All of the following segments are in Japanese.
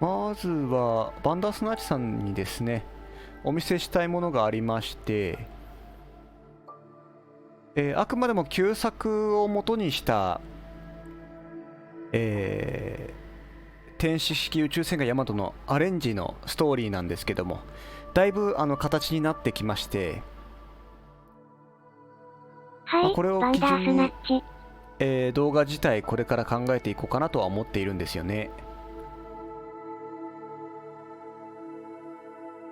まずはバンダースナーチさんにですね、お見せしたいものがありまして、あくまでも旧作を元にした、天使式宇宙戦艦ヤマトのアレンジのストーリーなんですけども、だいぶ形になってきまして、はい、これを基バンダース準に、ナッチ。動画自体これから考えていこうかなとは思っているんですよね。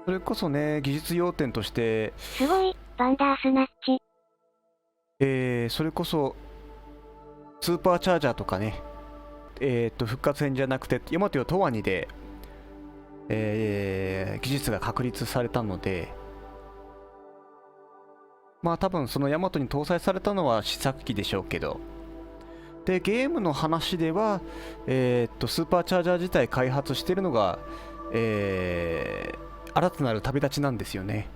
それこそね、技術要点として、すごい、バンダースナッチ。それこそスーパーチャージャーとかね、復活戦じゃなくてヤマトよトワニで、技術が確立されたので、まあ多分そのヤマトに搭載されたのは試作機でしょうけど、でゲームの話では、スーパーチャージャー自体開発しているのが、新たなる旅立ちなんですよね。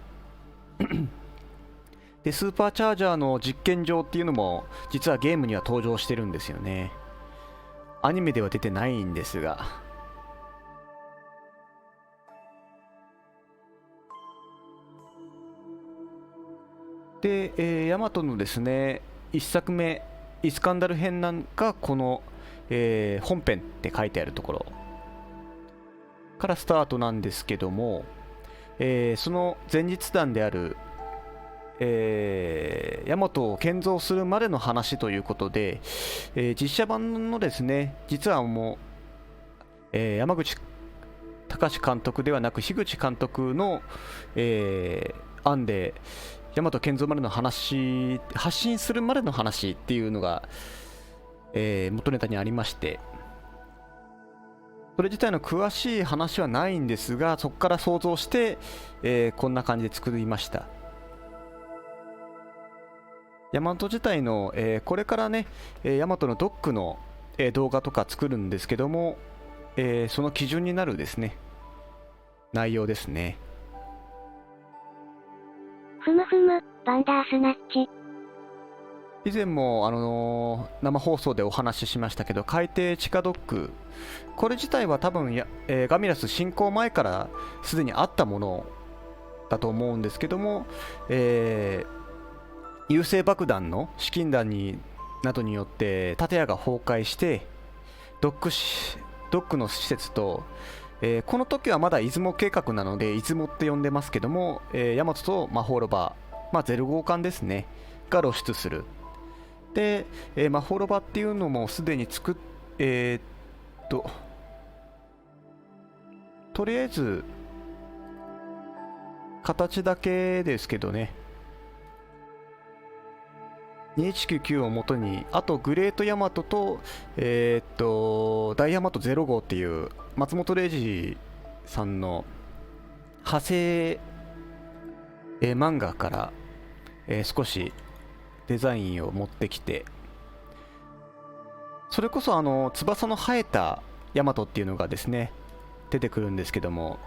でスーパーチャージャーの実験場っていうのも実はゲームには登場してるんですよね。アニメでは出てないんですが、で、ヤマトのですね1作目イスカンダル編なんかこの、本編って書いてあるところからスタートなんですけども、その前日談である、ヤマトを建造するまでの話ということで、実写版のですね実はもう、山口隆監督ではなく樋口監督の、案で大和建造までの話、発信するまでの話っていうのが、元ネタにありまして、それ自体の詳しい話はないんですが、そこから想像して、こんな感じで作りました。大和自体の、これからね、大和のドックの、動画とか作るんですけども、その基準になるですね内容ですね。ふむふむ、バンダースナッチ。以前も、生放送でお話ししましたけど、海底地下ドック、これ自体は多分ガミラス侵攻前からすでにあったものだと思うんですけども、優勢爆弾の資金弾などによって建屋が崩壊してドックの施設と、この時はまだ出雲計画なので出雲って呼んでますけども、大和と魔法ロバ、ゼル号艦ですねが露出する。で、魔法ロバっていうのもすでにとりあえず形だけですけどね、2199をもとに、あとグレートヤマトと、大ヤマト0号っていう松本零士さんの派生、漫画から、少しデザインを持ってきて、それこそ翼の生えたヤマトっていうのがですね出てくるんですけども、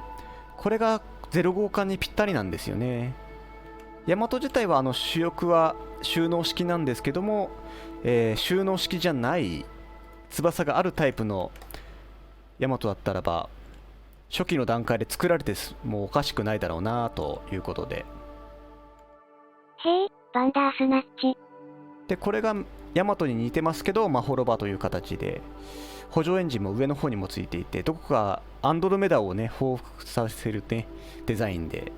これが0号艦にぴったりなんですよね。ヤマト自体は主翼は収納式なんですけども、収納式じゃない翼があるタイプのヤマトだったらば初期の段階で作られてもうおかしくないだろうなということで、へえ、バンダースナッチ。でこれがヤマトに似てますけどマホロバという形で、補助エンジンも上の方にもついていて、どこかアンドロメダをね彷彿させるねデザインで、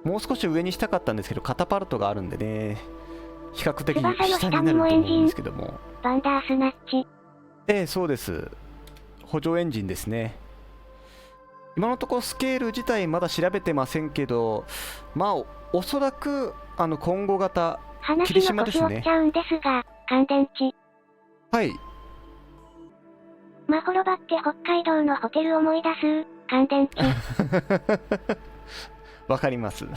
もう少し上にしたかったんですけどカタパルトがあるんでね比較的下になると思うんですけども、バンダースナッチ。そうです、補助エンジンですね。今のところスケール自体まだ調べてませんけど、おそらく今後型霧話の腰折っちゃうんですが、乾電池。はい。マホロバって北海道のホテル思い出す、乾電池。わかります。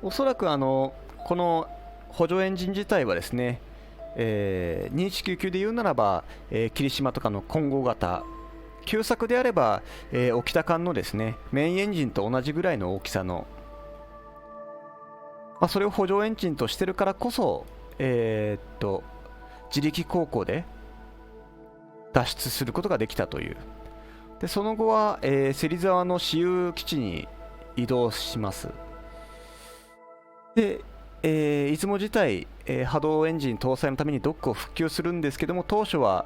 おそらくこの補助エンジン自体はですね、2199で言うならば、霧島とかの混合型、旧作であれば、沖田艦のですねメインエンジンと同じぐらいの大きさの、それを補助エンジンとしてるからこそ、自力航行で脱出することができたという。でその後は、芹沢の私有基地に移動します。で、出雲自体、波動エンジン搭載のためにドックを復旧するんですけども、当初は、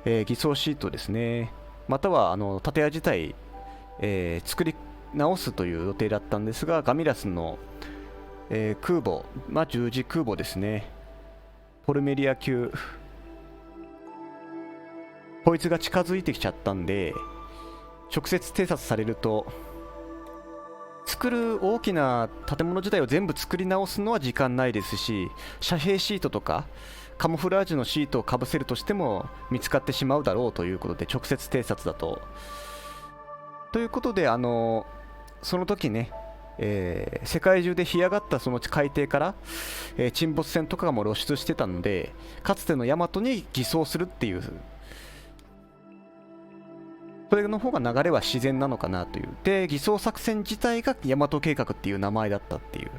偽装シートですね、または建屋自体、作り直すという予定だったんですが、ガミラスの、空母、十字空母ですね、ポルメリア級、こいつが近づいてきちゃったんで、直接偵察されると、作る大きな建物自体を全部作り直すのは時間ないですし、遮蔽シートとかカモフラージュのシートをかぶせるとしても見つかってしまうだろうということで、直接偵察だと。ということで、その時ね、世界中で干上がったその海底から、沈没船とかも露出してたので、かつてのヤマトに偽装するっていう、それの方が流れは自然なのかなという。で、偽装作戦自体が大和計画っていう名前だったっていう。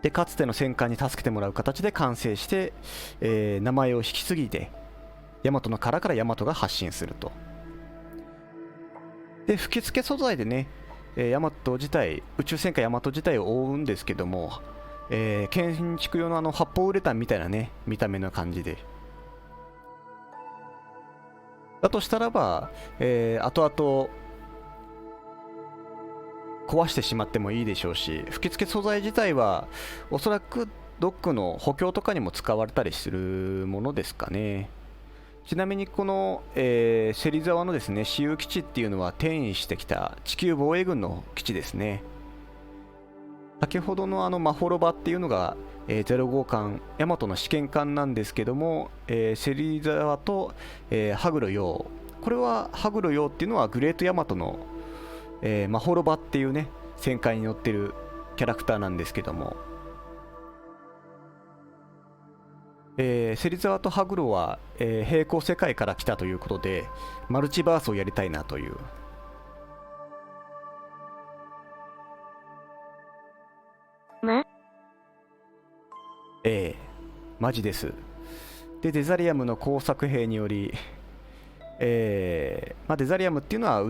で、かつての戦艦に助けてもらう形で完成して、名前を引き継ぎで、大和の殻から大和が発信すると。で、吹き付け素材でね、大和自体、宇宙戦艦大和自体を覆うんですけども、建築用の発泡ウレタンみたいなね、見た目の感じで。だとしたらば、後々壊してしまってもいいでしょうし、吹き付け素材自体はおそらくドックの補強とかにも使われたりするものですかね。ちなみにこの、芹沢のですね、私有基地っていうのは転移してきた地球防衛軍の基地ですね。先ほどのマホロバっていうのが、0号艦大和の試験艦なんですけども、芹沢と、羽黒陽、これは羽黒陽っていうのはグレート大和の、マホロバっていうね戦艦に乗ってるキャラクターなんですけども、芹沢と羽黒は、平行世界から来たということでマルチバースをやりたいなという。マジです。で、デザリアムの工作兵により、デザリアムっていうのは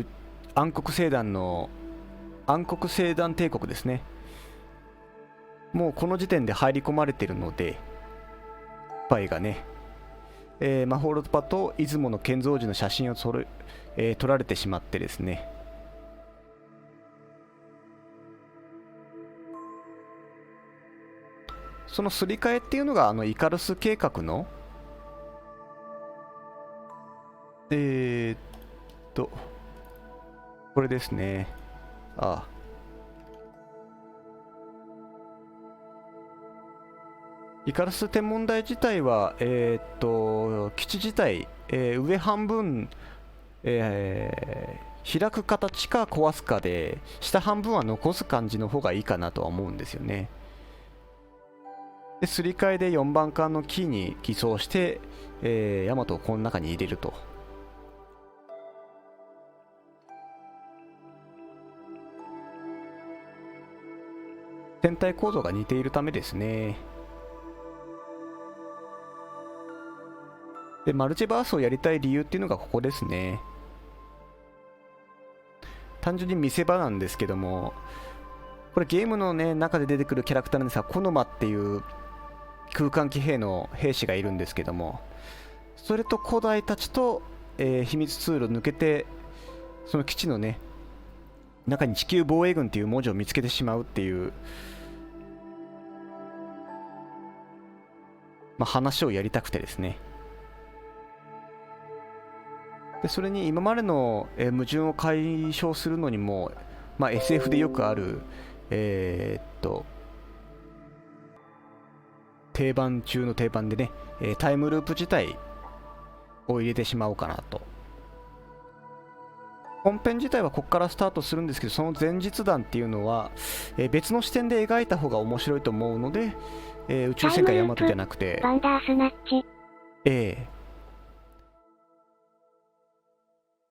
暗黒星団の暗黒星団帝国ですね。もうこの時点で入り込まれているので、スパイがね、マホロパと出雲の建造時の写真を撮られてしまってですね、そのすり替えっていうのがイカルス計画のこれですね。イカルス天文台自体は、基地自体、上半分、開く形か壊すかで、下半分は残す感じの方がいいかなとは思うんですよね。で、すり替えで4番艦のキーに偽装して、ヤマトをこの中に入れると。天体構造が似ているためですね。で、マルチバースをやりたい理由っていうのがここですね。単純に見せ場なんですけども、これゲームのね中で出てくるキャラクターなんですが、コノマっていう空間騎兵の兵士がいるんですけども、それと古代たちと、秘密通路を抜けて、その基地のね中に地球防衛軍っていう文字を見つけてしまうっていう、話をやりたくてですね。でそれに今までの、矛盾を解消するのにも、SF でよくある、定番中の定番でね、タイムループ自体を入れてしまおうかなと。本編自体はここからスタートするんですけど、その前日談っていうのは、別の視点で描いた方が面白いと思うので、宇宙戦艦ヤマトじゃなくて、バンダースナッチ。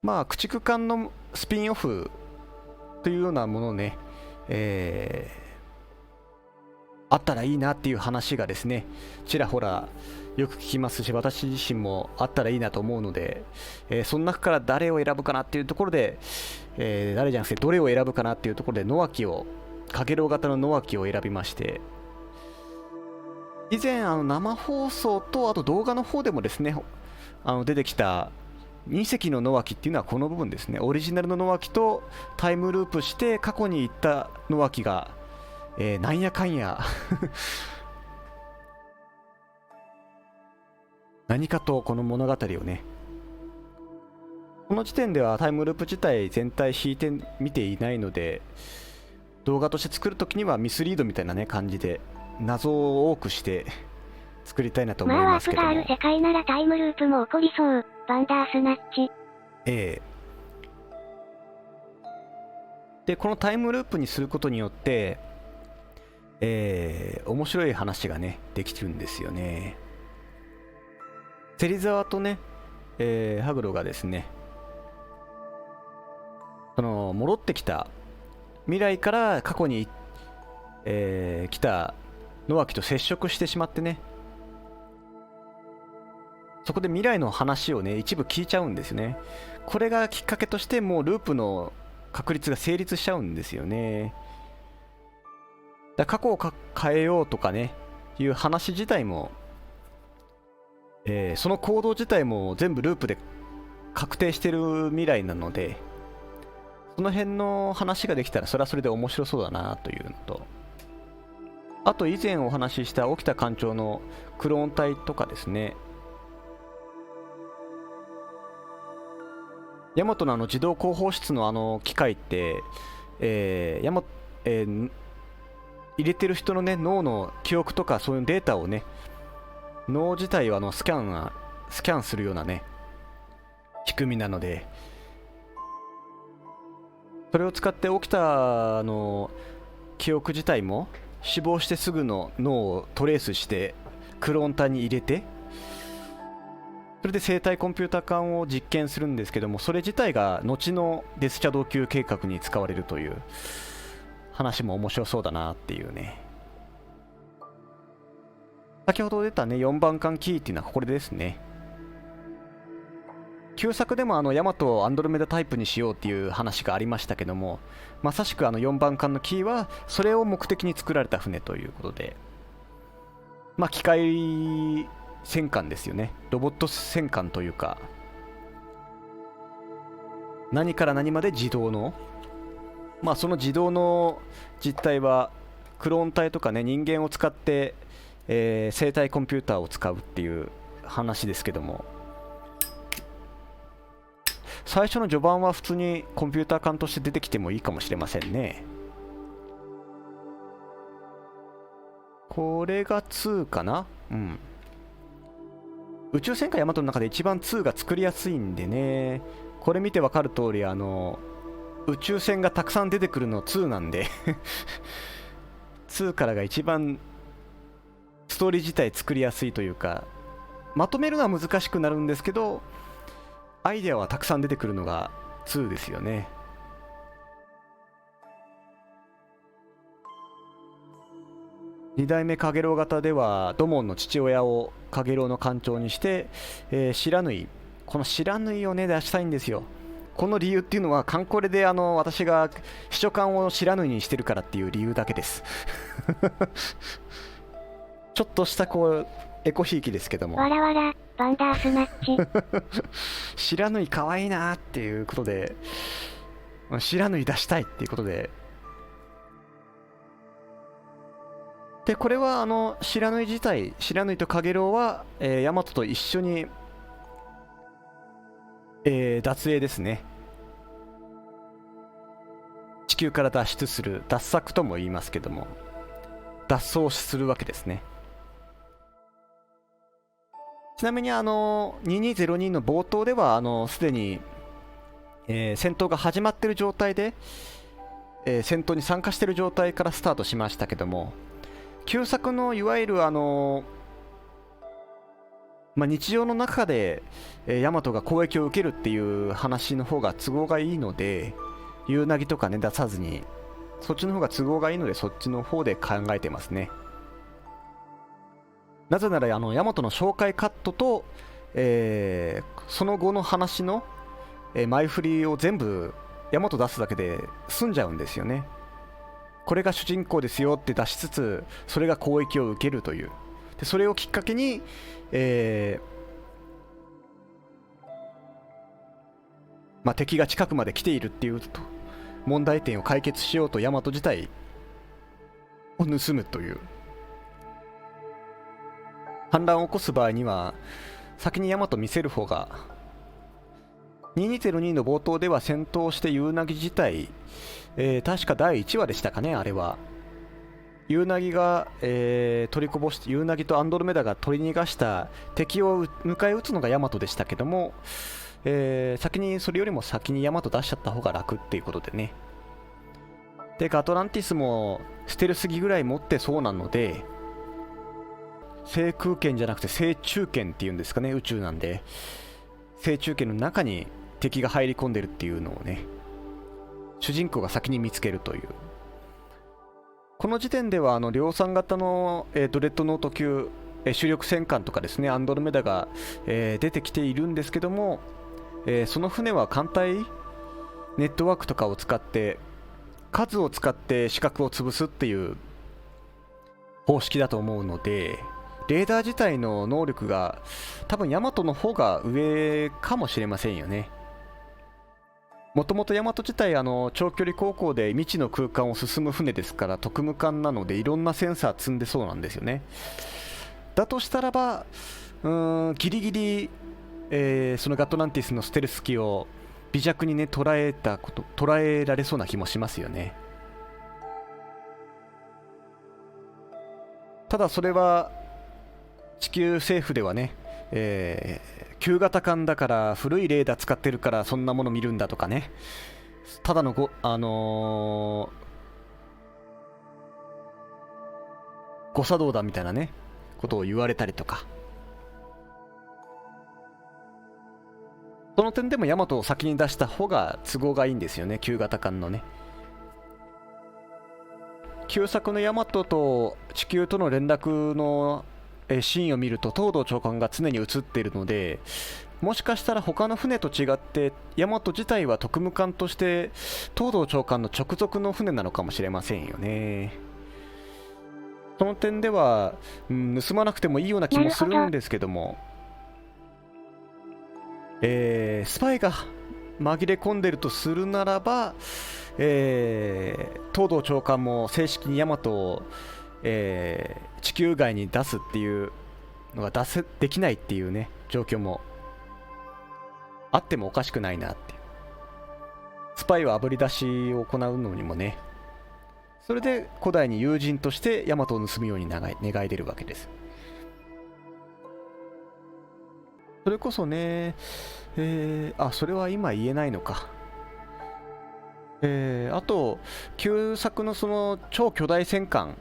駆逐艦のスピンオフというようなものをね、あったったらいいなっていう話がですね、ちらほらよく聞きますし、私自身もあったらいいなと思うので、その中から誰を選ぶかなっていうところで、誰じゃなくてどれを選ぶかなっていうところで野脇を、かげろう型の野脇を選びまして、以前生放送とあと動画の方でもですね、出てきた隕石の野脇っていうのはこの部分ですね。オリジナルの野脇とタイムループして過去に行った野脇が、なんやかんや何かとこの物語をね、この時点ではタイムループ自体全体引いてみていないので、動画として作るときにはミスリードみたいなね感じで謎を多くして作りたいなと思いますけども、ワープがある世界ならタイムループも起こりそう。バンダースナッチ。でこのタイムループにすることによって、面白い話がねできてるんですよね。芹沢とね、ハグロがですね、その戻ってきた未来から過去に、来た野脇と接触してしまってね、そこで未来の話をね一部聞いちゃうんですよね。これがきっかけとしてもうループの確率が成立しちゃうんですよね。だ過去を変えようとかねいう話自体も、その行動自体も全部ループで確定してる未来なので、その辺の話ができたらそれはそれで面白そうだなというのと、あと以前お話しした沖田艦長のクローン体とかですね、ヤマトの自動広報室の機械って、入れてる人のね脳の記憶とかそういうデータをね、脳自体をスキャンするようなね仕組みなので、それを使って起きた記憶自体も死亡してすぐの脳をトレースしてクローン体に入れて、それで生体コンピュータ管を実験するんですけども、それ自体が後のデスチャド級計画に使われるという話も面白そうだなっていうね。先ほど出たね4番艦キーっていうのはこれですね。旧作でもヤマトをアンドロメダタイプにしようっていう話がありましたけども、まさしく4番艦のキーはそれを目的に作られた船ということで、まあ機械戦艦ですよね。ロボット戦艦というか、何から何まで自動の、まあその自動の実態はクローン体とかね人間を使って、生体コンピューターを使うっていう話ですけども、最初の序盤は普通にコンピューター艦として出てきてもいいかもしれませんね。これが2かな。うん。宇宙戦艦ヤマトの中で一番2が作りやすいんでね、これ見てわかる通り宇宙船がたくさん出てくるの2なんで2からが一番ストーリー自体作りやすいというか、まとめるのは難しくなるんですけど、アイデアはたくさん出てくるのが2ですよね。2代目カゲロウ型では土門の父親をカゲロウの艦長にして、白縫い、この白縫いをね出したいんですよ。この理由っていうのはカンコレで私が秘書官を白縫いにしてるからっていう理由だけですちょっとしたエコひいきですけども、わらわらバンダースナッチ白縫いかわいいなっていうことで白縫い出したいっていうことで、これは白縫い自体、白縫いとカゲロウは、ヤマトと一緒に、脱泳ですね。地球から脱出する、脱索とも言いますけども、脱走するわけですね。ちなみに2202の冒頭ではすでに、戦闘が始まっている状態で、戦闘に参加している状態からスタートしましたけども、旧作のいわゆる日常の中で、ヤマトが攻撃を受けるっていう話の方が都合がいいので、夕凪とかね出さずに、そっちの方が都合がいいのでそっちの方で考えてますね。なぜならヤマトの紹介カットと、その後の話の、前振りを全部ヤマト出すだけで済んじゃうんですよね。これが主人公ですよって出しつつ、それが攻撃を受けるという。でそれをきっかけに、敵が近くまで来ているっていう問題点を解決しようとヤマト自体を盗むという。反乱を起こす場合には先にヤマト見せる方が、2202の冒頭では戦闘してユウナギ自体、確か第1話でしたかね、あれは。ユウナギが、取りこぼして、ユウナギとアンドロメダが取り逃がした敵を迎え撃つのがヤマトでしたけども、それよりも先にヤマト出しちゃった方が楽っていうことでね。でガトランティスもステルスギぐらい持ってそうなので、制空権じゃなくて制中権っていうんですかね、宇宙なんで制中権の中に敵が入り込んでるっていうのをね、主人公が先に見つけるという。この時点では量産型の、ドレッドノート級、主力戦艦とかですね、アンドロメダが、出てきているんですけども、その船は艦隊ネットワークとかを使って数を使って死角を潰すっていう方式だと思うので、レーダー自体の能力が多分ヤマトの方が上かもしれませんよね。もともとヤマト自体長距離航行で未知の空間を進む船ですから、特務艦なのでいろんなセンサー積んでそうなんですよね。だとしたらばギリギリ、そのガトランティスのステルス機を微弱にね捉えられそうな気もしますよね。ただそれは地球政府ではね、旧型艦だから古いレーダー使ってるからそんなもの見るんだとかね、ただの誤作動だみたいなねことを言われたりとか、その点でもヤマトを先に出した方が都合がいいんですよね、旧型艦のね。旧作のヤマトと地球との連絡のシーンを見ると東堂長官が常に映っているので、もしかしたら他の船と違ってヤマト自体は特務艦として東堂長官の直属の船なのかもしれませんよね。その点では、盗まなくてもいいような気もするんですけども、スパイが紛れ込んでるとするならば、東堂長官も正式にヤマトを、地球外に出すっていうのができないっていうね状況もあってもおかしくないなっていう。スパイはあぶり出しを行うのにもね、それで古代に友人としてヤマトを盗むように願い出るわけです。それこそね、それは今言えないのか。あと旧作のその超巨大戦艦、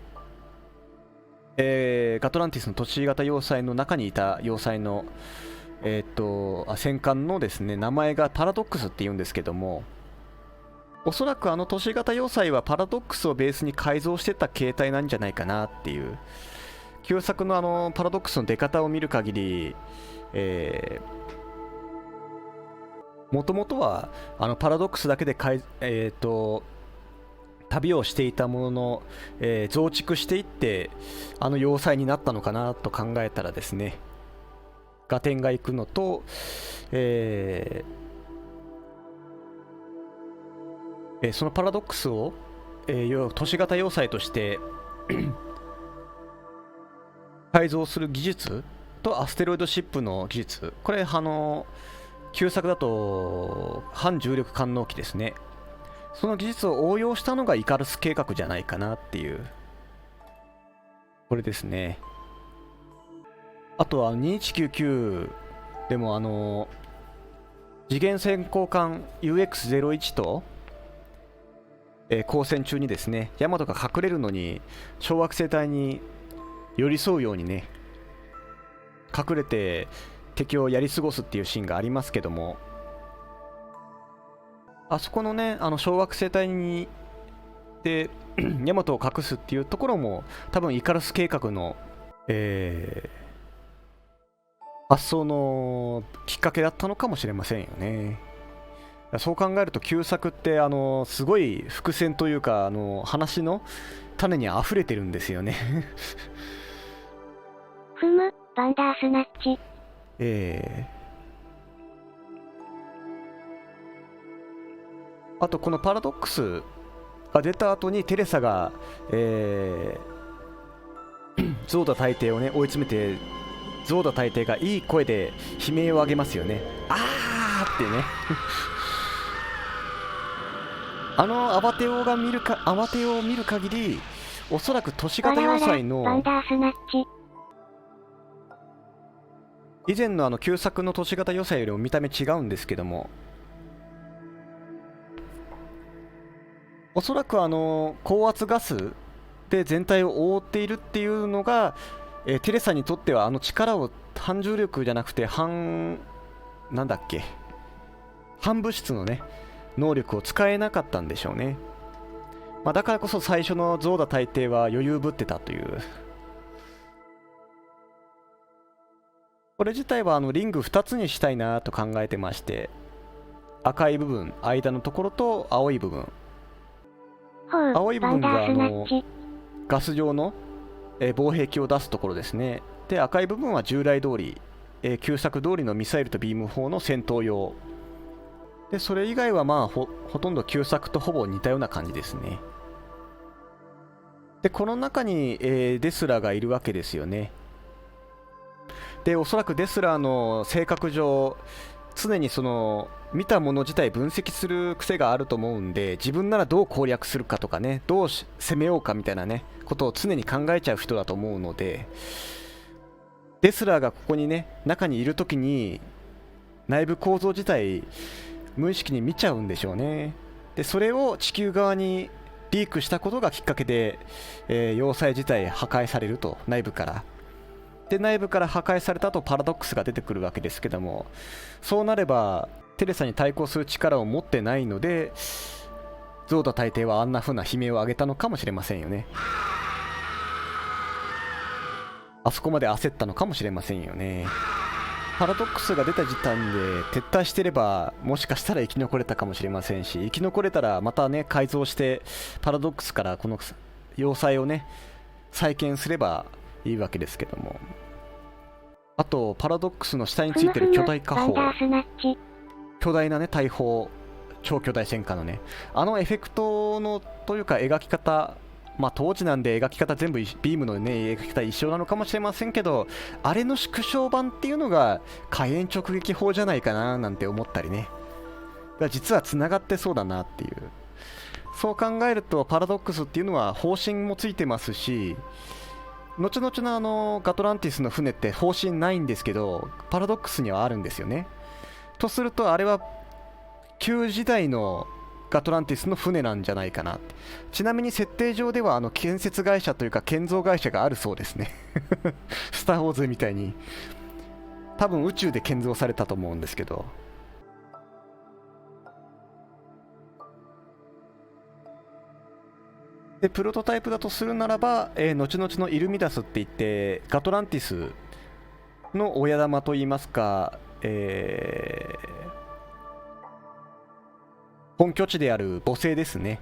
ガトランティスの都市型要塞の中にいた要塞の、戦艦のですね名前がパラドックスって言うんですけども、おそらく都市型要塞はパラドックスをベースに改造してた形態なんじゃないかなっていう。旧作のパラドックスの出方を見る限り、もともとはパラドックスだけで旅をしていたものの、増築していって要塞になったのかなと考えたらですね、合点がいくのと、そのパラドックスを、都市型要塞として改造する技術とアステロイドシップの技術、これ旧作だと反重力艦能機ですね。その技術を応用したのがイカルス計画じゃないかなっていう、これですね。あとは2199でも次元先行艦 UX01 と、交戦中にですねヤマトが隠れるのに小惑星帯に寄り添うようにね隠れて敵をやり過ごすっていうシーンがありますけども、あそこのね小惑星帯にヤマトを隠すっていうところも多分イカルス計画の、発想のきっかけだったのかもしれませんよね。そう考えると旧作ってすごい伏線というか話の種に溢れてるんですよねふむ、バンダースナッチ。あとこのパラドックスが出た後にテレサが、ゾーダ大帝をね追い詰めて、ゾーダ大帝がいい声で悲鳴を上げますよね。あーってねアバテオを見る限り、おそらく都市型要塞のバンダースナッチ。以前の旧作の都市型要塞よりも見た目違うんですけども、おそらく高圧ガスで全体を覆っているっていうのが、テレサにとっては力を反重力じゃなくてなんだっけ、反物質のね能力を使えなかったんでしょうね。だからこそ最初のゾーダ大帝は余裕ぶってたという。これ自体はリング2つにしたいなと考えてまして、赤い部分間のところと青い部分、青い部分がガス状の防壁を出すところですね。で赤い部分は従来通り、旧作通りのミサイルとビーム砲の戦闘用で、それ以外はほとんど旧作とほぼ似たような感じですね。でこの中に、デスラーがいるわけですよね。でおそらくデスラーの性格上、常に見たもの自体分析する癖があると思うんで、自分ならどう攻略するかとかね、どう攻めようかみたいなねことを常に考えちゃう人だと思うので、デスラーがここにね中にいるときに内部構造自体無意識に見ちゃうんでしょうね。でそれを地球側にリークしたことがきっかけで、要塞自体破壊されると、内部から破壊されたとパラドックスが出てくるわけですけども、そうなればテレサに対抗する力を持ってないので、ゾーダ大帝はあんな風な悲鳴を上げたのかもしれませんよね。あそこまで焦ったのかもしれませんよね。パラドックスが出た時点で撤退してれば、もしかしたら生き残れたかもしれませんし、生き残れたらまたね改造してパラドックスからこの要塞をね再建すればいいわけですけども、あとパラドックスの下についてる巨大火砲、巨大なね大砲、超巨大戦艦のねエフェクトのというか描き方、当時なんで描き方全部ビームのね描き方一緒なのかもしれませんけど、あれの縮小版っていうのが火炎直撃砲じゃないかななんて思ったりね、実はつながってそうだなっていう。そう考えるとパラドックスっていうのは砲身もついてますし、後々のガトランティスの船って砲身ないんですけど、パラドックスにはあるんですよね。とするとあれは旧時代のガトランティスの船なんじゃないかな。ちなみに設定上では建設会社というか建造会社があるそうですねスター・ウォーズみたいに多分宇宙で建造されたと思うんですけど、でプロトタイプだとするならば、後々のイルミダスって言ってガトランティスの親玉といいますか、本拠地である母星ですね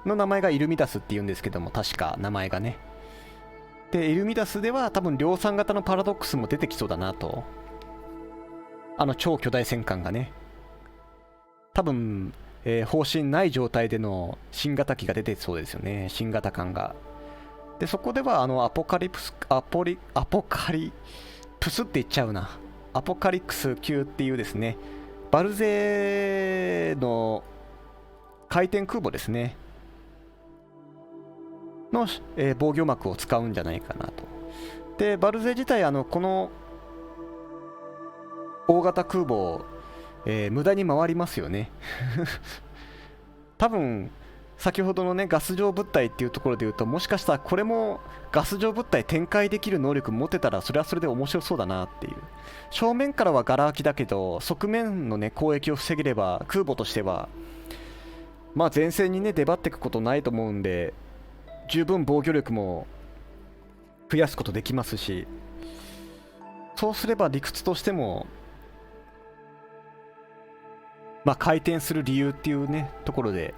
の名前がイルミダスっていうんですけども、確か名前がね。でイルミダスでは多分量産型のパラドックスも出てきそうだなと。超巨大戦艦がね多分、方針ない状態での新型機が出てそうですよね、新型艦が。でそこではアポカリプスって言っちゃうな、アポカリクス級っていうですねバルゼの回転空母ですねの、防御膜を使うんじゃないかなと。でバルゼ自体この大型空母、無駄に回りますよね多分先ほどのねガス状物体っていうところでいうと、もしかしたらこれもガス状物体展開できる能力持ってたらそれはそれで面白そうだなっていう。正面からはガラ空きだけど側面のね攻撃を防げれば空母としては前線にね出張っていくことないと思うんで、十分防御力も増やすことできますし、そうすれば理屈としても、まあ、回転する理由っていうねところで、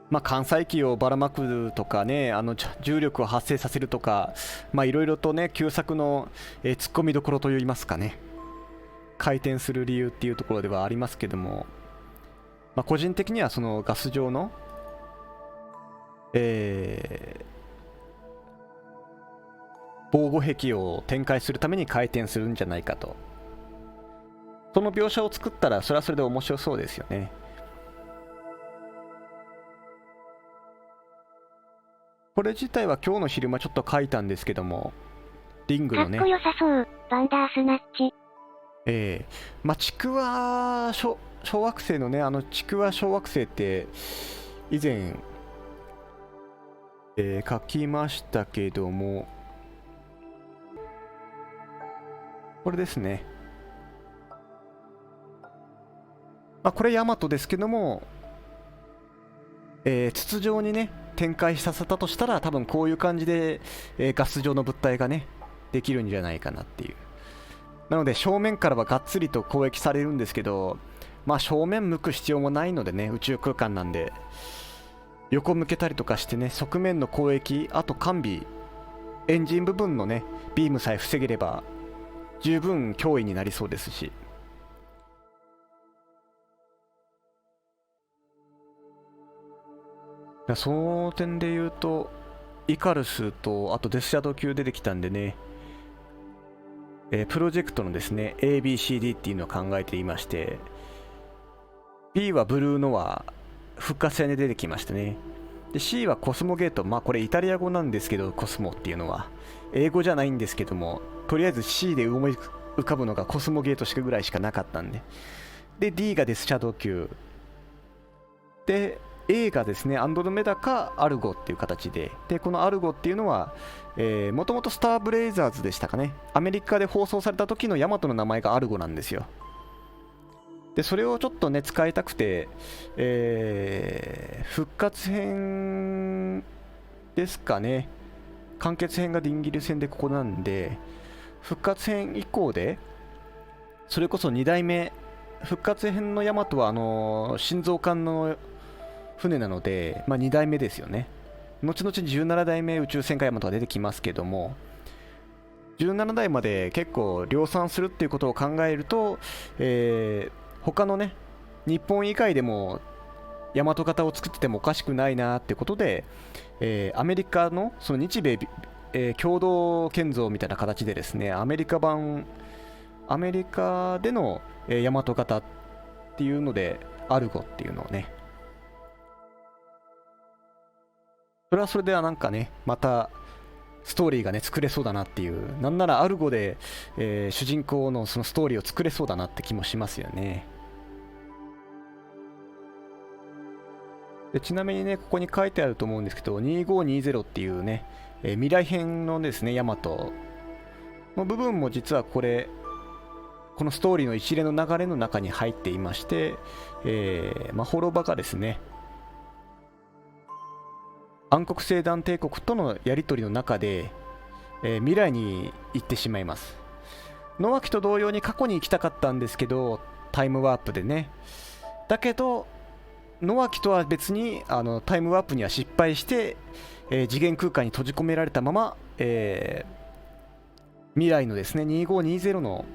まあ、関西機をばらまくとかね、重力を発生させるとか、まあいろいろとね旧作の、突っ込みどころといいますかね、回転する理由っていうところではありますけども、まあ、個人的にはそのガス状の、防護壁を展開するために回転するんじゃないかと。その描写を作ったらそれはそれで面白そうですよね。これ自体は今日の昼間ちょっと書いたんですけども、リングのね、かっこよさそう、バンダースナッチ。まあ、ちくわ小惑星のね、ちくわ小惑星って以前、書きましたけども、これですね。まあ、これヤマトですけども、筒状にね展開させたとしたら、多分こういう感じで、ガス状の物体がねできるんじゃないかなっていう。なので正面からはがっつりと攻撃されるんですけど、まあ正面向く必要もないのでね、宇宙空間なんで横向けたりとかしてね、側面の攻撃、あと完備、エンジン部分のねビームさえ防げれば十分脅威になりそうですし、その点で言うとイカルスとあとデスシャドウ級出てきたんでね、プロジェクトのですね ABCD っていうのを考えていまして、 B はブルーノア復活戦で出てきましたね。で C はコスモゲート、まあこれイタリア語なんですけど、コスモっていうのは英語じゃないんですけども、とりあえず C で思い浮かぶのがコスモゲートしかぐらいしかなかったんで、で D がデスシャドウ級で、 A がですねアンドロメダかアルゴっていう形で、でこのアルゴっていうのはもともとスターブレイザーズでしたかね、アメリカで放送された時のヤマトの名前がアルゴなんですよ。でそれをちょっとね使いたくて、復活編ですかね、完結編がディンギル戦でここなんで、復活編以降でそれこそ2代目復活編のヤマトは心臓管の船なので、まあ、2代目ですよね。後々17代目宇宙戦艦ヤマトが出てきますけども、17代まで結構量産するっていうことを考えると、他のね日本以外でも大和型を作っててもおかしくないなってことで、アメリカのその日米、共同建造みたいな形でですね、アメリカでの、大和型っていうのでアルゴっていうのをね、それはそれではなんかねまたストーリーがね作れそうだなっていう、なんならアルゴで、主人公のそのストーリーを作れそうだなって気もしますよね。でちなみにねここに書いてあると思うんですけど、2520っていうね、未来編のですねヤマトの部分も実はこのストーリーの一連の流れの中に入っていまして、まほろばがですね暗黒星団帝国とのやり取りの中で、未来に行ってしまいます。野脇と同様に過去に行きたかったんですけど、タイムワープでね。だけど野脇とは別にタイムワープには失敗して、次元空間に閉じ込められたまま、未来のですね2520の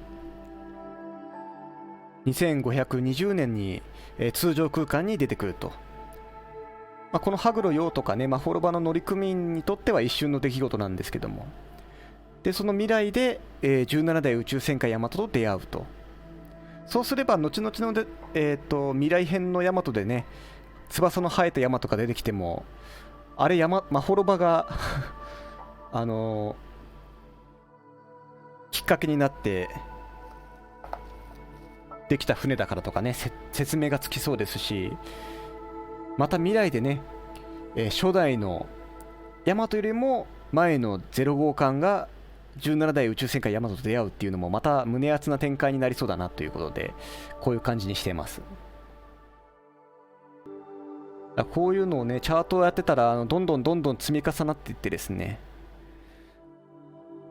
2520年に、通常空間に出てくると。まあ、このハグロヨウとかね、マホロバの乗組員にとっては一瞬の出来事なんですけども、でその未来で、17代宇宙戦艦ヤマトと出会うと。そうすれば後々の未来編のヤマトでね翼の生えたヤマトが出てきても、あれマホロバがきっかけになってできた船だからとかね、説明がつきそうですし、また未来でね、初代のヤマトよりも前の0号艦が17代宇宙戦艦ヤマトと出会うっていうのもまた胸熱な展開になりそうだなということで、こういう感じにしています。こういうのをねチャートをやってたらどんどん積み重なっていってですね、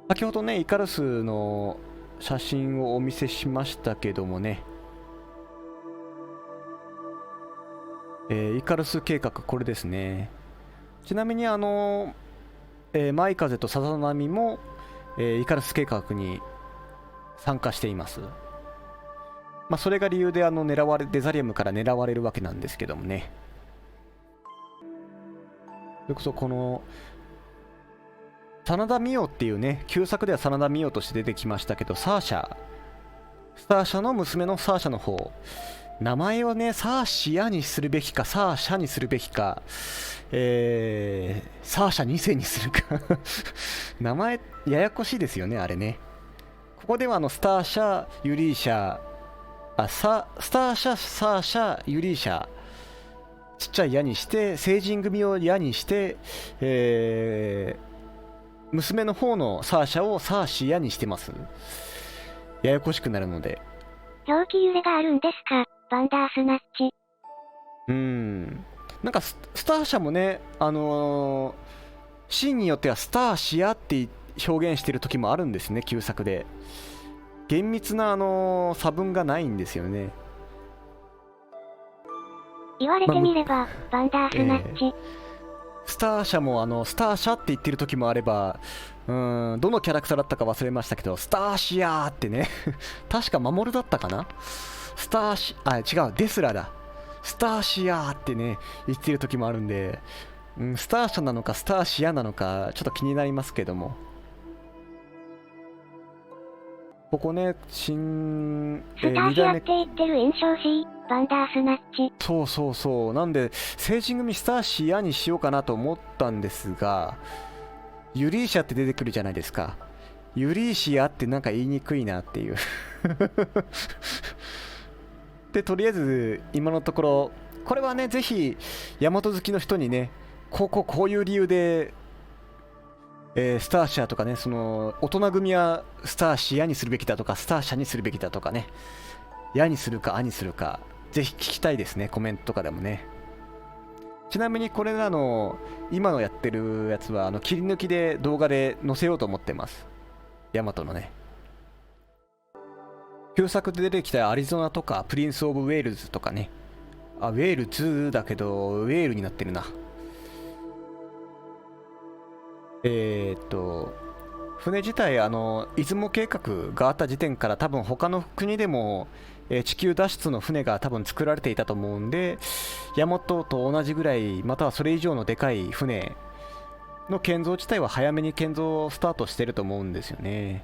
先ほどねイカルスの写真をお見せしましたけどもね、イカルス計画、これですね。ちなみにマイカゼとさざ波も、イカルス計画に参加しています。まあ、それが理由でデザリアムから狙われるわけなんですけどもね。それこそこの真田美桜っていうね、旧作では真田美桜として出てきましたけど、スターシャの娘のサーシャの方、名前をね、サーシアにするべきか、サーシャにするべきか、サーシャ2世にするか名前、ややこしいですよね、あれね。ここではスターシャ、ユリーシャ、スターシャ、サーシャ、ユリーシャ、ちっちゃい矢にして、成人組を矢にして、娘の方のサーシャをサーシアにしてます。ややこしくなるので。表記揺れがあるんですか、バンダースナッチ。なんかスターシャもね、シーンによってはスターシアって表現してる時もあるんですね、旧作で。厳密な差分がないんですよね。言われてみれば、バンダースナッチ。スターシャもスターシャって言ってる時もあれば、どのキャラクターだったか忘れましたけど、スターシアーってね確か守だったかな、違う、デスラだ。スターシアーってね言ってる時もあるんで、スターシャなのかスターシアなのかちょっと気になりますけども、ここね、スターシアって言ってる印象 C、バンダースナッチ。そう、なんで成人組スターシアにしようかなと思ったんですが、ユリーシャって出てくるじゃないですか。ユリーシアってなんか言いにくいなっていうで、とりあえず今のところこれはね、ぜひ大和好きの人にね、こういう理由で、スターシャとかね、その大人組はスターシアにするべきだとか、スターシャにするべきだとかね、ヤにするかアにするか、ぜひ聞きたいですね、コメントとかでもね。ちなみにこれらの今のやってるやつは切り抜きで動画で載せようと思ってます。ヤマトのね。旧作で出てきたアリゾナとかプリンス・オブ・ウェールズとかね。ウェールズだけどウェールになってるな。船自体出雲計画があった時点から多分他の国でも地球脱出の船が多分作られていたと思うんで、ヤマトと同じぐらいまたはそれ以上のでかい船の建造自体は早めに建造スタートしてると思うんですよね。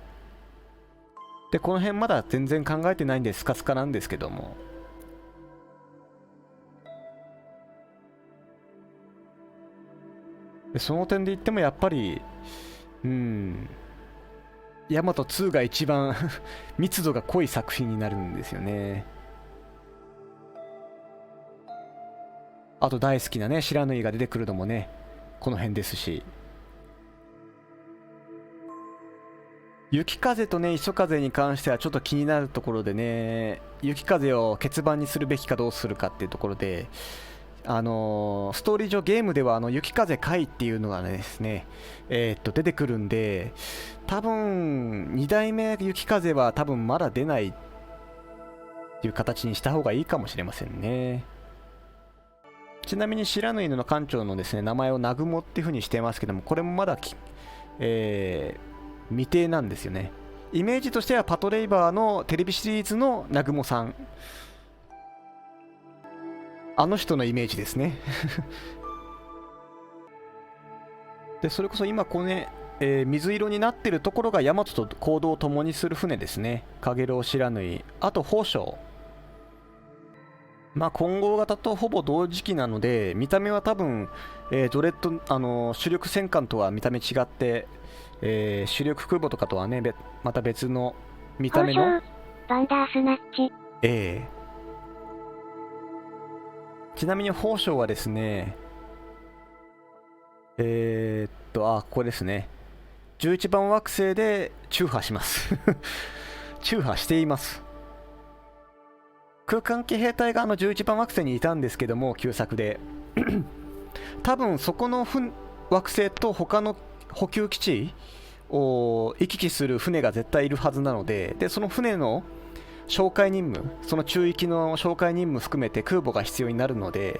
でこの辺まだ全然考えてないんでスカスカなんですけども、でその点で言ってもやっぱりヤマト2が一番密度が濃い作品になるんですよね。あと大好きなね、白縫いが出てくるのもね、この辺ですし、雪風とね、磯風に関してはちょっと気になるところでね、雪風を欠番にするべきかどうするかっていうところで、ストーリー上ゲームでは雪風回っていうのがですね、出てくるんで、多分2代目雪風は多分まだ出ないっていう形にした方がいいかもしれませんね。ちなみに白縫いの艦長のですね、名前を南雲っていう風にしてますけども、これもまだ未定なんですよね。イメージとしてはパトレイバーのテレビシリーズの南雲さん、あの人のイメージですねでそれこそ今このね、水色になってるところが大和と行動を共にする船ですね。かげろう白縫い、あと宝章、まあ混合型とほぼ同時期なので、見た目は多分、ドレッド主力戦艦とは見た目違って、主力空母とかとはねまた別の見た目のバンダースナッチ。ちなみに宝章はですね、ここですね、11番惑星で中波します中波しています。空間騎兵隊が11番惑星にいたんですけども、旧作で多分そこの惑星と他の補給基地行き来する船が絶対いるはずなので、その船の哨戒任務、その中域の哨戒任務含めて空母が必要になるので、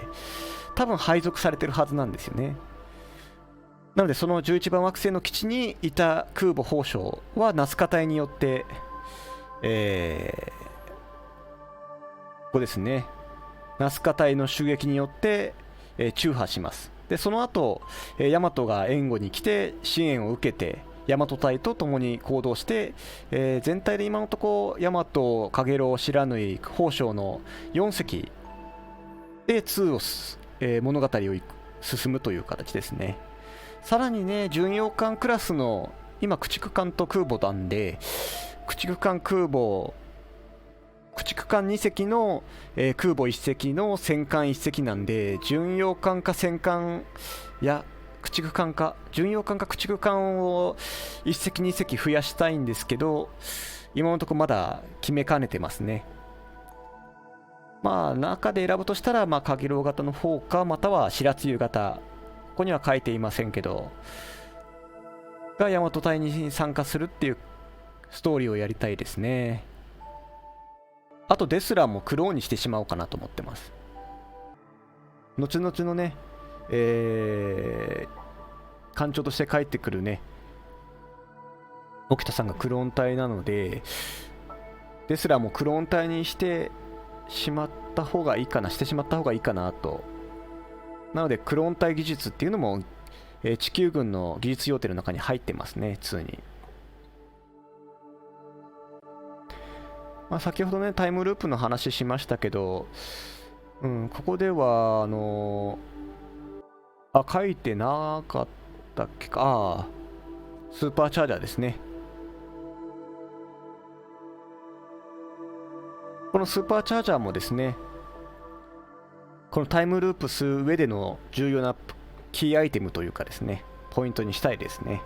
多分配属されてるはずなんですよね。なのでその11番惑星の基地にいた空母砲将はナスカ隊によって、ここですね、ナスカ隊の襲撃によって、中破します。でその後、ヤマトが援護に来て支援を受けてヤマト隊と共に行動して、全体で今のところヤマト、カゲロウ、白縫、砲将の4隻で2を、物語を進むという形ですね。さらにね、巡洋艦クラスの今駆逐艦と空母なんで、駆逐艦空母駆逐艦2隻の、空母1隻の戦艦1隻なんで、巡洋艦か戦艦や駆逐艦か巡洋艦か駆逐艦を1隻2隻増やしたいんですけど、今のところまだ決めかねてますね。まあ中で選ぶとしたら、カゲロウ型の方か、または白露型、ここには書いていませんけどが大和隊に参加するっていうストーリーをやりたいですね。あとデスラーもクローンにしてしまおうかなと思ってます。後々のね、艦長として帰ってくるね沖田さんがクローン隊なので、デスラーもクローン隊にしてしまった方がいいかなと。なのでクローン隊技術っていうのも、地球軍の技術要点の中に入ってますね、2に。先ほどねタイムループの話しましたけど、ここでは書いてなかったっけか。スーパーチャージャーですね。このスーパーチャージャーもですね、このタイムループする上での重要なキーアイテムというかですね、ポイントにしたいですね。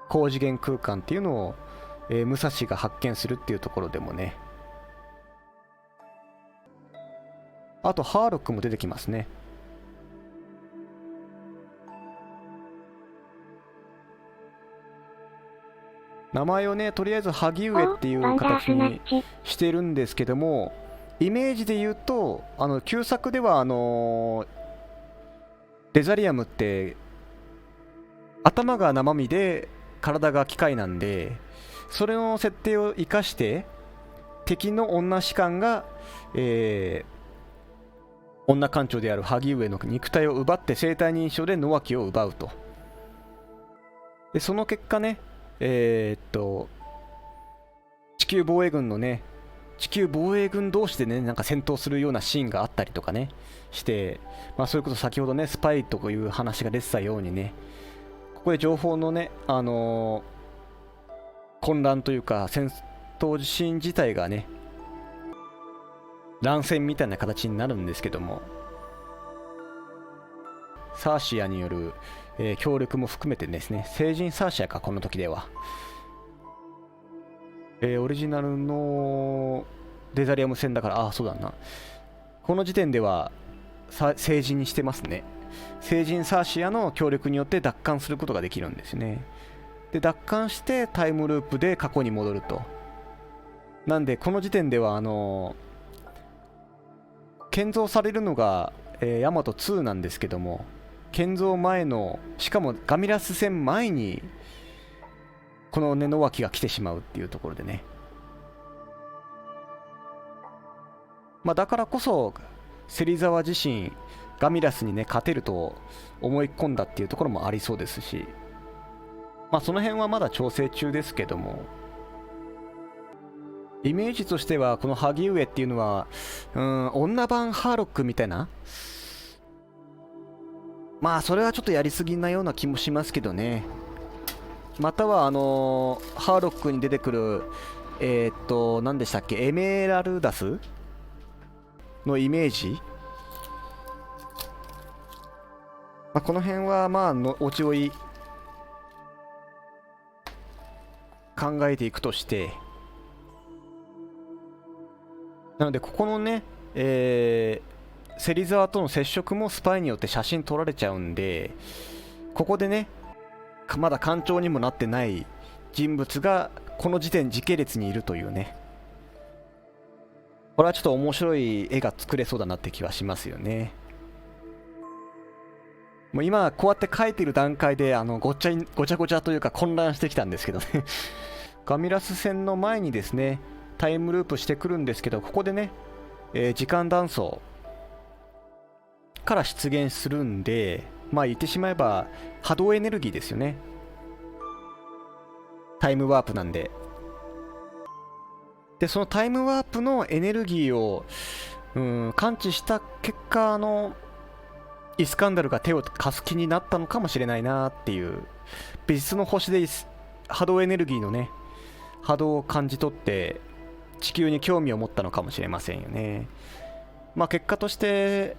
高次元空間っていうのを、武蔵が発見するっていうところでもね。あとハーロックも出てきますね。名前をねとりあえず萩上っていう形にしてるんですけども、イメージで言うと旧作ではデザリアムって頭が生身で体が機械なんで、それの設定を生かして敵の女士官が、女艦長である萩上の肉体を奪って生体認証で野脇を奪うと。でその結果ね、地球防衛軍のね、地球防衛軍同士でねなんか戦闘するようなシーンがあったりとかねして、それこそ先ほどねスパイという話が出てたようにね、ここで情報のね混乱というか戦闘シーン自体がね乱戦みたいな形になるんですけども、サーシアによる、協力も含めてですね、聖人サーシアかこの時では、オリジナルのデザリアム戦だから、そうだな、この時点では聖人にしてますね。聖人サーシアの協力によって奪還することができるんですね。で奪還してタイムループで過去に戻ると。なんでこの時点では建造されるのが、ヤマト2なんですけども、建造前のしかもガミラス戦前にこの野脇が来てしまうっていうところでね、だからこそ芹沢自身ガミラスにね勝てると思い込んだっていうところもありそうですし、その辺はまだ調整中ですけども、イメージとしてはこの萩上っていうのは女版ハーロックみたいな、それはちょっとやりすぎなような気もしますけどね。またはハーロックに出てくる何でしたっけ、エメラルダスのイメージ、この辺はおちおい考えていくとして、なのでここのね芹沢との接触もスパイによって写真撮られちゃうんで、ここでねまだ艦長にもなってない人物がこの時系列にいるというね、これはちょっと面白い絵が作れそうだなって気はしますよね。もう今こうやって描いてる段階でごちゃごちゃというか混乱してきたんですけどねガミラス戦の前にですねタイムループしてくるんですけど、ここでね、時間断層から出現するんで、まあ言ってしまえば波動エネルギーですよね。タイムワープなんで。でそのタイムワープのエネルギーを感知した結果イスカンダルが手を貸す気になったのかもしれないなっていう、別の星で波動エネルギーのね波動を感じ取って地球に興味を持ったのかもしれませんよね。まあ結果として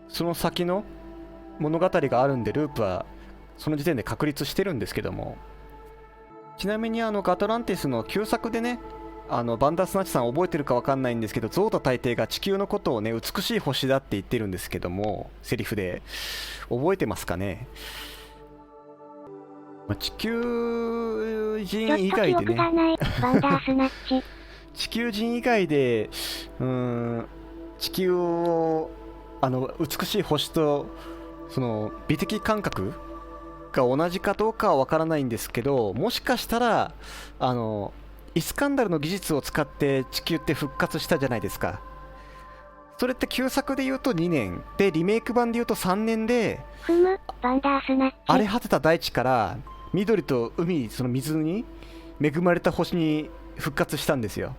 その先の物語があるんでループはその時点で確立してるんですけども、ちなみにガトランティスの旧作でね、バンダースナッチさん覚えてるか分かんないんですけど、ゾータ大帝が地球のことをね美しい星だって言ってるんですけども、セリフで覚えてますかね。地球人以外でねバンダースナッチ地球人以外で地球を美しい星とその美的感覚が同じかどうかは分からないんですけど、もしかしたらイスカンダルの技術を使って地球って復活したじゃないですか。それって旧作で言うと2年で、リメイク版で言うと3年で、バンダースナッチ荒れ果てた大地から緑と海、その水に恵まれた星に復活したんですよ。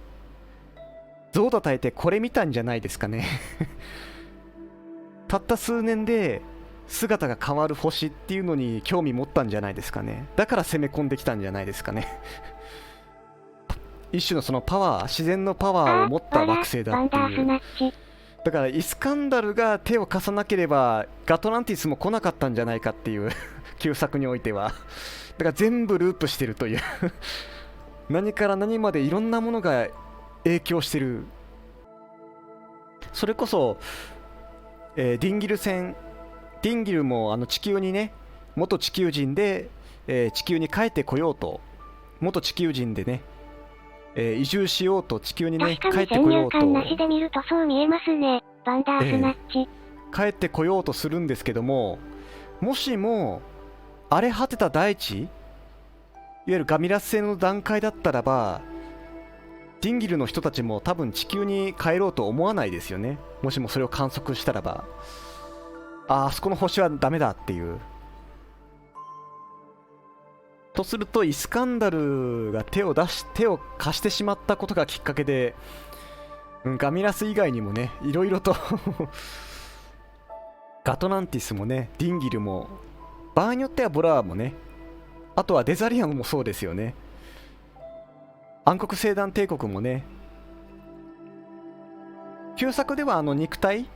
ゾータ大帝これ見たんじゃないですかねたった数年で姿が変わる星っていうのに興味持ったんじゃないですかね。だから攻め込んできたんじゃないですかね一種のそのパワー、自然のパワーを持った惑星だっていう。だからイスカンダルが手を貸さなければガトランティスも来なかったんじゃないかっていう旧作においては。だから全部ループしてるという何から何までいろんなものが影響してる。それこそ、ディンギル戦、ディンギルも地球にね、元地球人で、地球に帰ってこようと、元地球人でね、移住しようと、地球にね帰ってこようと、なしで見るとそう見えますね、バンダースナッチ、帰ってこようとするんですけども、もしも荒れ果てた大地、いわゆるガミラス星の段階だったらば、ディンギルの人たちも多分地球に帰ろうと思わないですよね。もしもそれを観測したらば、あそこの星はダメだっていう。とするとイスカンダルが手を貸してしまったことがきっかけで、ガミラス以外にもねいろいろとガトナンティスもね、ディンギルも、場合によってはボラーもね、あとはデザリアムもそうですよね。暗黒星団帝国もね、旧作では肉体、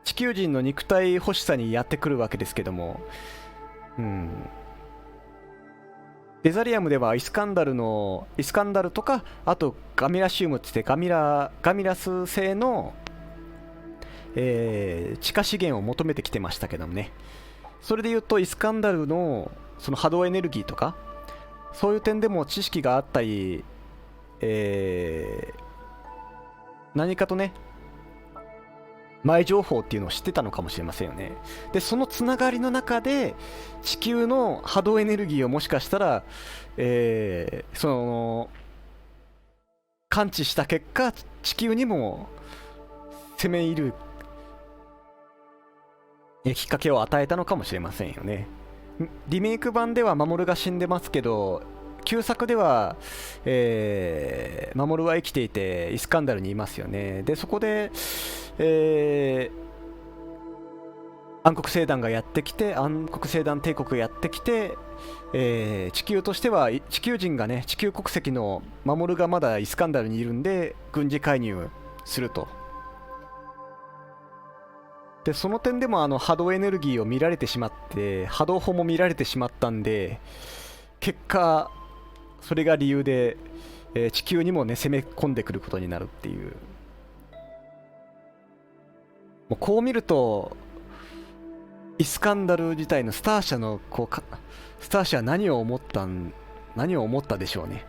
地球人の肉体欲しさにやってくるわけですけども、デザリアムではイスカンダルとか、あとガミラシウムって言ってガミラス製の、地下資源を求めてきてましたけどもね。それで言うとイスカンダルのその波動エネルギーとか、そういう点でも知識があったり、何かとね前情報っていうのを知ってたのかもしれませんよね。でそのつながりの中で地球の波動エネルギーをもしかしたら、その感知した結果、地球にも攻め入るきっかけを与えたのかもしれませんよね。リメイク版では守が死んでますけど、旧作では、守は生きていてイスカンダルにいますよね。でそこで、暗黒星団がやってきて、暗黒星団帝国がやってきて、地球としては地球人がね、地球国籍の守がまだイスカンダルにいるんで軍事介入すると。でその点でも波動エネルギーを見られてしまって、波動砲も見られてしまったんで、結果それが理由で、地球にもね攻め込んでくることになるっていう。もうこう見るとイスカンダル自体のスター社のスターシは何を思ったでしょうね。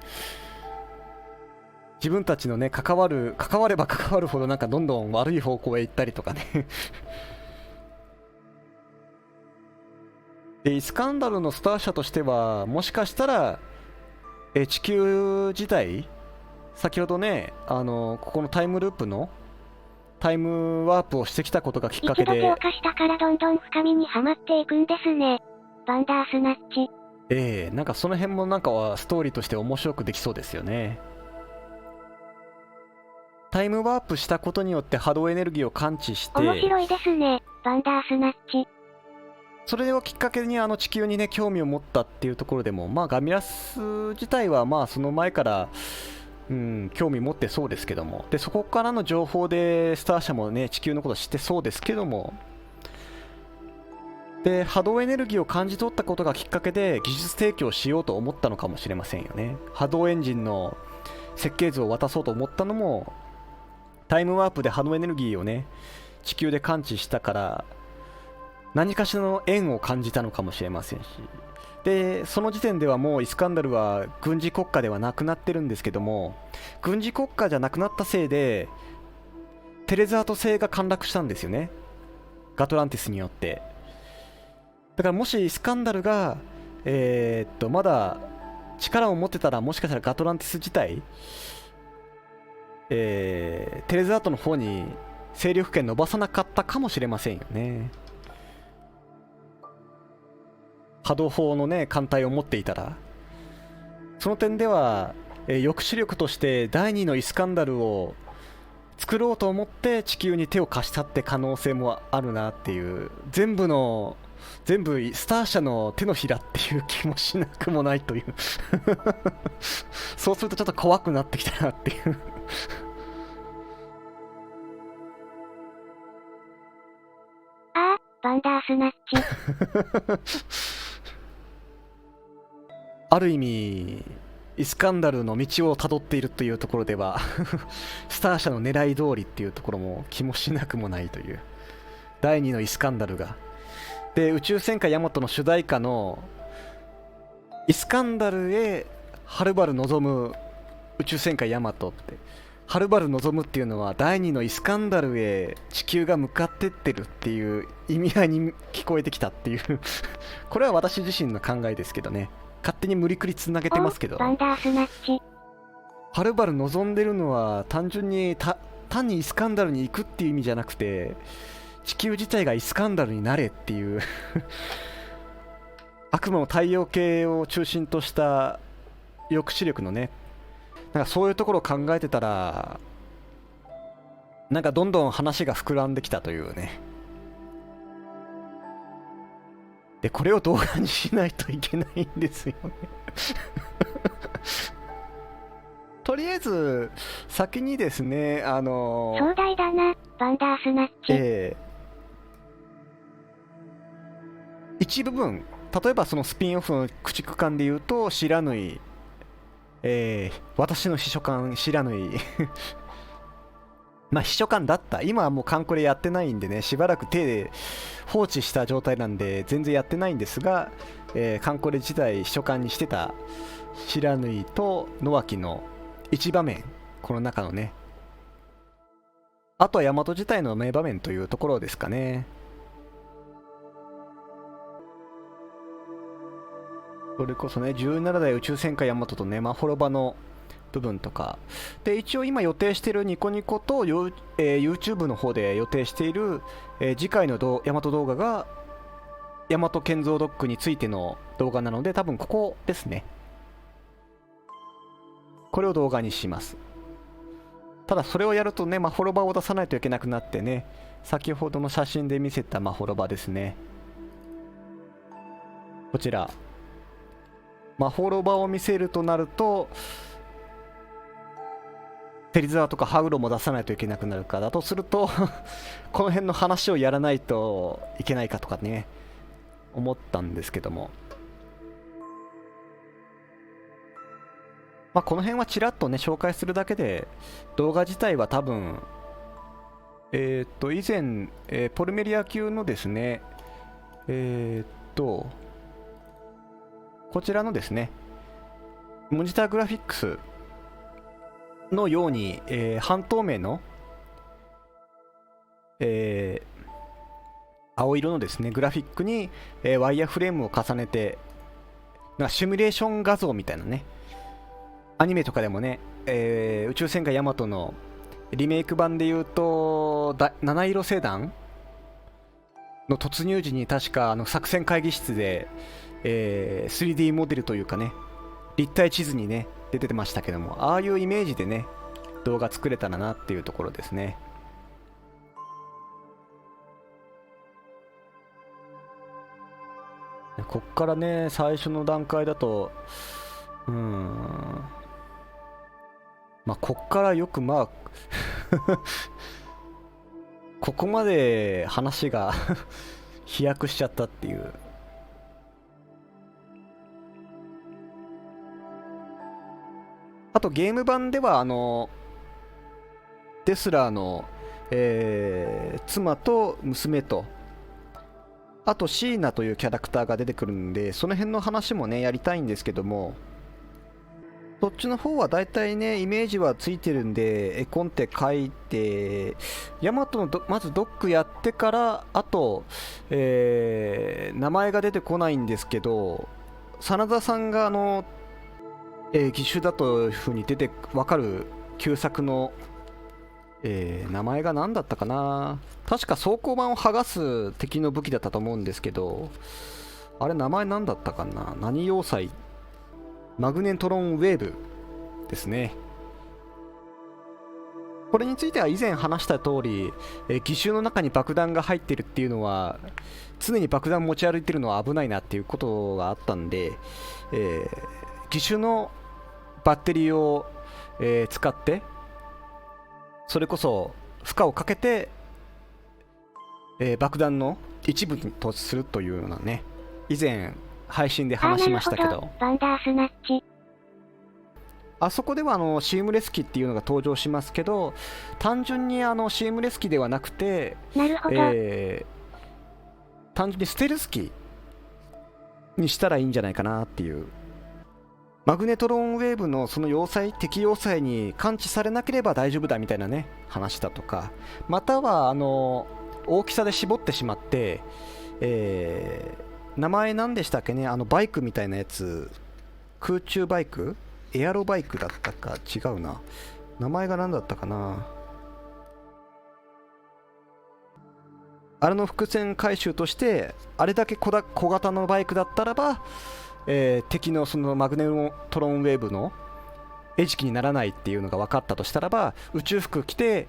自分たちのね、関われば関わるほどなんかどんどん悪い方向へ行ったりとかねでイスカンダルのスター社としてはもしかしたら地球自体、先ほどねここのタイムループのタイムワープをしてきたことがきっかけで、一度手を貸したからどんどん深みにはまっていくんですね、バンダースナッチ。なんかその辺もなんかはストーリーとして面白くできそうですよね。タイムワープしたことによって波動エネルギーを感知して、面白いですね、バンダースナッチ。それをきっかけに地球にね興味を持ったっていうところでも、まあガミラス自体はまあその前から興味持ってそうですけども、でそこからの情報でスター社もね地球のこと知ってそうですけども、で波動エネルギーを感じ取ったことがきっかけで技術提供しようと思ったのかもしれませんよね。波動エンジンの設計図を渡そうと思ったのもタイムワープで波動エネルギーをね地球で感知したから何かしらの縁を感じたのかもしれませんし、でその時点ではもうイスカンダルは軍事国家ではなくなってるんですけども、軍事国家じゃなくなったせいでテレザート星が陥落したんですよね、ガトランティスによって。だからもしイスカンダルがまだ力を持ってたら、もしかしたらガトランティス自体テレザートの方に勢力圏伸ばさなかったかもしれませんよね。波動砲のね艦隊を持っていたら、その点では、抑止力として第2のイスカンダルを作ろうと思って地球に手を貸したって可能性もあるなっていう、全部スター社の手のひらっていう気もしなくもないというそうするとちょっと怖くなってきたなっていうああ、バンダースナッチある意味イスカンダルの道をたどっているというところではスター社の狙い通りっていうところも気もしなくもないという、第2のイスカンダルがで宇宙戦艦ヤマトの主題歌のイスカンダルへはるばる望む宇宙戦艦ヤマトって、はるばる望むっていうのは第2のイスカンダルへ地球が向かってってるっていう意味合いに聞こえてきたっていうこれは私自身の考えですけどね、勝手に無理くりつなげてますけど、バンダースナッチ。はるばる望んでるのは単純に単にイスカンダルに行くっていう意味じゃなくて、地球自体がイスカンダルになれっていう悪魔の太陽系を中心とした抑止力のね、なんかそういうところを考えてたら、なんかどんどん話が膨らんできたというね。でこれを動画にしないといけないんですよねとりあえず先にですね壮大だな、バンダースナッチ。一部分、例えばそのスピンオフの駆逐艦でいうと不知火、私の秘書官不知火まあ秘書官だった、今はもう艦これやってないんでね、しばらく手で放置した状態なんで全然やってないんですが、艦これ自体秘書官にしてた不知火と野脇の一場面、この中のね、あとは大和自体の名場面というところですかね。それこそね、17代宇宙戦艦ヤマトとね、マホロバの部分とかで、一応今予定しているニコニコとYouTube の方で予定している、次回のヤマト動画がヤマト建造ドックについての動画なので、多分ここですね。これを動画にします。ただそれをやるとね、マホロバを出さないといけなくなってね、先ほどの写真で見せたマホロバですね、こちらマホロバを見せるとなるとテリザワとかハウロも出さないといけなくなるか、だとするとこの辺の話をやらないといけないかとかね思ったんですけども、まあこの辺はちらっとね紹介するだけで、動画自体は多分以前、ポルメリア級のですねこちらのですね、モニターグラフィックスのように、半透明の、青色のですねグラフィックに、ワイヤーフレームを重ねて、なんかシミュレーション画像みたいなね、アニメとかでもね、宇宙戦艦ヤマトのリメイク版でいうと七色星団の突入時に確か作戦会議室で、3D モデルというかね、立体地図にね出てましたけども、ああいうイメージでね動画作れたらなっていうところですね。こっからね最初の段階だとまあこっからよくまあここまで話が飛躍しちゃったっていう。あとゲーム版ではデスラーの、妻と娘と、あとシーナというキャラクターが出てくるんで、その辺の話もねやりたいんですけども、そっちの方はだいたいねイメージはついてるんで、絵コンテ書いてヤマトのまずドックやってから、あと、名前が出てこないんですけど、真田さんが義手だというふうに出て分かる旧作の、名前が何だったかな、確か装甲板を剥がす敵の武器だったと思うんですけど、あれ名前何だったかな、何要塞、マグネトロンウェーブですね。これについては以前話した通り、義手の中に爆弾が入ってるっていうのは、常に爆弾持ち歩いてるのは危ないなっていうことがあったんで、義手のバッテリーを、使ってそれこそ負荷をかけて、爆弾の一部に突するというようなね、以前配信で話しましたけど、バンダースナッチ。あそこではシームレス機っていうのが登場しますけど、単純にシームレス機ではなくて、なるほど。単純にステルス機にしたらいいんじゃないかなっていう。マグネトロンウェーブのその要塞、敵要塞に感知されなければ大丈夫だみたいなね話だとか、または大きさで絞ってしまって、名前何でしたっけね、バイクみたいなやつ、空中バイク、エアロバイクだったか、違うな、名前が何だったかな、あれの伏線回収として、あれだけ小型のバイクだったらば、敵のそのマグネトロンウェーブの餌食にならないっていうのが分かったとしたらば、宇宙服着て、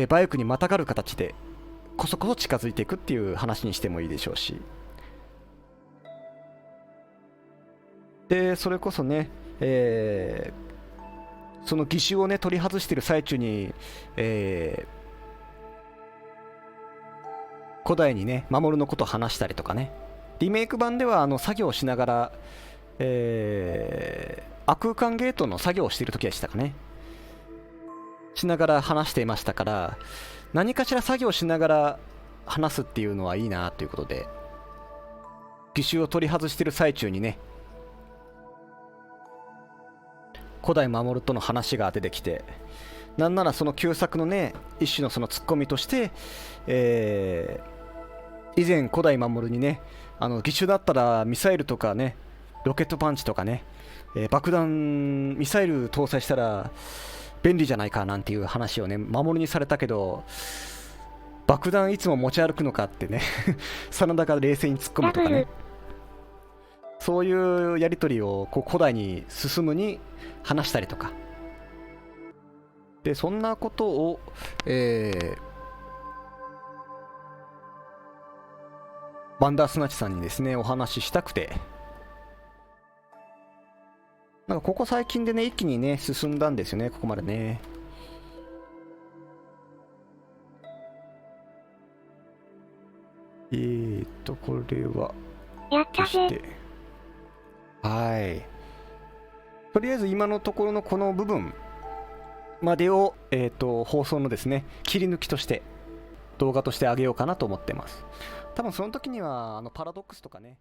バイクにまたがる形でこそこそ近づいていくっていう話にしてもいいでしょうし、でそれこそね、その義手をね取り外している最中に、古代にね守のことを話したりとかね、リメイク版では作業をしながら、亜空間ゲートの作業をしている時でしたかね、しながら話していましたから、何かしら作業しながら話すっていうのはいいなということで、義手を取り外している最中にね古代守との話が出てきて、なんならその旧作のね一種のそのツッコミとして、以前古代守にね義手だったらミサイルとかねロケットパンチとかね、爆弾ミサイル搭載したら便利じゃないかなんていう話をね守にされたけど、爆弾いつも持ち歩くのかってね真田が冷静に突っ込むとかね、そういうやり取りをこう古代に進むに話したりとかで、そんなことを、バンダースナッチさんにですねお話ししたくて、なんかここ最近でね一気にね進んだんですよね、ここまでね。これはやったぜ。はい、とりあえず今のところのこの部分までを、放送のですね切り抜きとして動画としてあげようかなと思ってます。多分その時にはパラドックスとかね